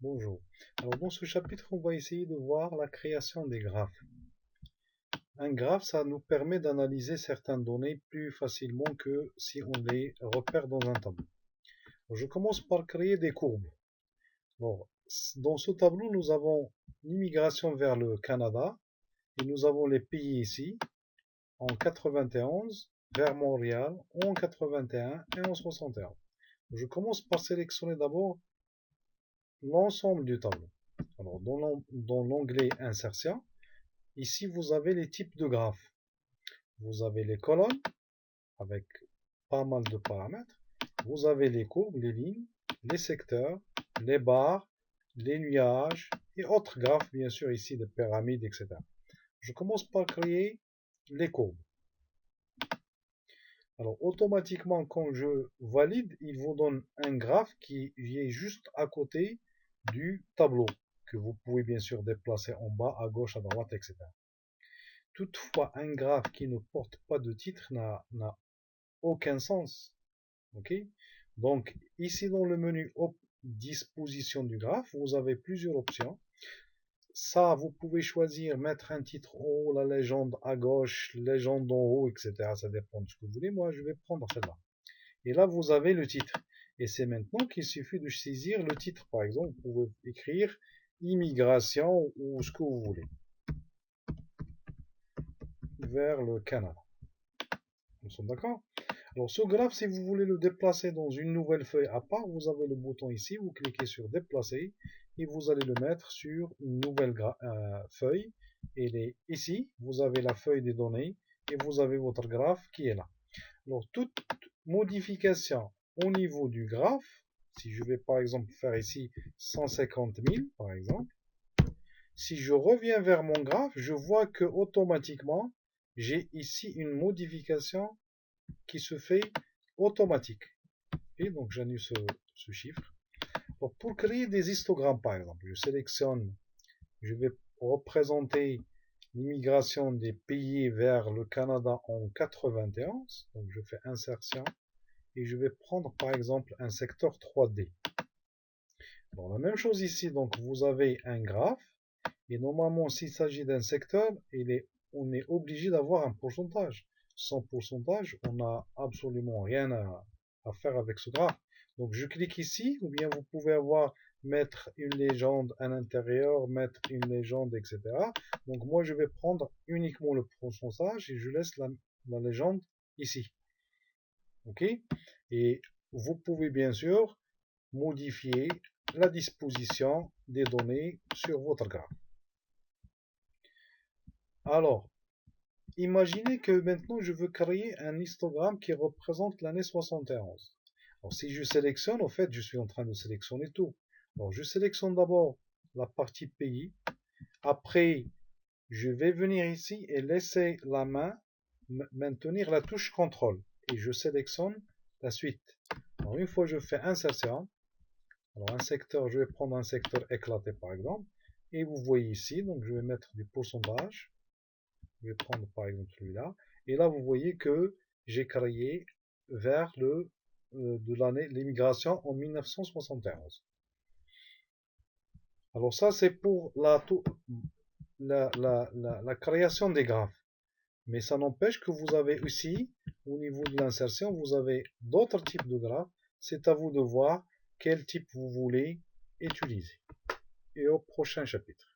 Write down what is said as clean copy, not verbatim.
Bonjour. Alors dans ce chapitre, on va essayer de voir la création des graphes. Un graphe, ça nous permet d'analyser certaines données plus facilement que si on les repère dans un tableau. Alors, je commence par créer des courbes. Bon, dans ce tableau, nous avons l'immigration vers le Canada et nous avons les pays ici en 91 vers Montréal en 81 et en 61. Je commence par sélectionner d'abord l'ensemble du tableau. Alors, dans l'onglet Insertion, ici vous avez les types de graphes. Vous avez les colonnes avec pas mal de paramètres. Vous avez les courbes, les lignes, les secteurs, les barres, les nuages et autres graphes, bien sûr, ici des pyramides, etc. Je commence par créer les courbes. Alors, automatiquement, quand je valide, il vous donne un graphe qui est juste à côté du tableau, que vous pouvez bien sûr déplacer en bas, à gauche, à droite, etc. Toutefois, un graphe qui ne porte pas de titre n'a aucun sens. Ok? Donc, ici dans le menu disposition du graphe, vous avez plusieurs options. Ça, vous pouvez choisir mettre un titre en haut, la légende à gauche, légende en haut, etc. Ça dépend de ce que vous voulez. Moi, je vais prendre celle-là. Et là, vous avez le titre. Et c'est maintenant qu'il suffit de saisir le titre. Par exemple, vous pouvez écrire immigration ou ce que vous voulez vers le Canada. Nous sommes d'accord? Alors, ce graphe, si vous voulez le déplacer dans une nouvelle feuille à part, vous avez le bouton ici, vous cliquez sur déplacer et vous allez le mettre sur une nouvelle feuille. Et ici, vous avez la feuille des données et vous avez votre graphe qui est là. Alors, toute modification au niveau du graphe, si je vais par exemple faire ici 150 000 par exemple, si je reviens vers mon graphe, je vois que automatiquement, j'ai ici une modification qui se fait automatique. Et donc j'annule ce chiffre. Donc, pour créer des histogrammes par exemple, je sélectionne, je vais représenter l'immigration des pays vers le Canada en 91. Donc je fais insertion et je vais prendre par exemple un secteur 3D. Bon, la même chose ici, donc vous avez un graphe et normalement s'il s'agit d'un secteur, on est obligé d'avoir un pourcentage. Sans pourcentage, on n'a absolument rien à faire avec ce graphe. Donc je clique ici, ou bien vous pouvez mettre une légende à l'intérieur, mettre une légende, etc. Donc moi je vais prendre uniquement le pourcentage et je laisse la légende ici. Ok? Et vous pouvez bien sûr modifier la disposition des données sur votre graphe. Alors, imaginez que maintenant je veux créer un histogramme qui représente l'année 71. Alors si je sélectionne, en fait, je suis en train de sélectionner tout. Alors je sélectionne d'abord la partie pays. Après, je vais venir ici et laisser la main maintenir la touche contrôle. Et je sélectionne la suite. Alors une fois que je fais insertion, alors un secteur, je vais prendre un secteur éclaté par exemple. Et vous voyez ici, donc je vais mettre du pourcentage. Je vais prendre par exemple celui-là. Et là, vous voyez que j'ai créé vers de l'année l'immigration en 1971. Alors ça, c'est pour la création des graphes. Mais ça n'empêche que vous avez aussi, au niveau de l'insertion, vous avez d'autres types de graphes. C'est à vous de voir quel type vous voulez utiliser. Et au prochain chapitre.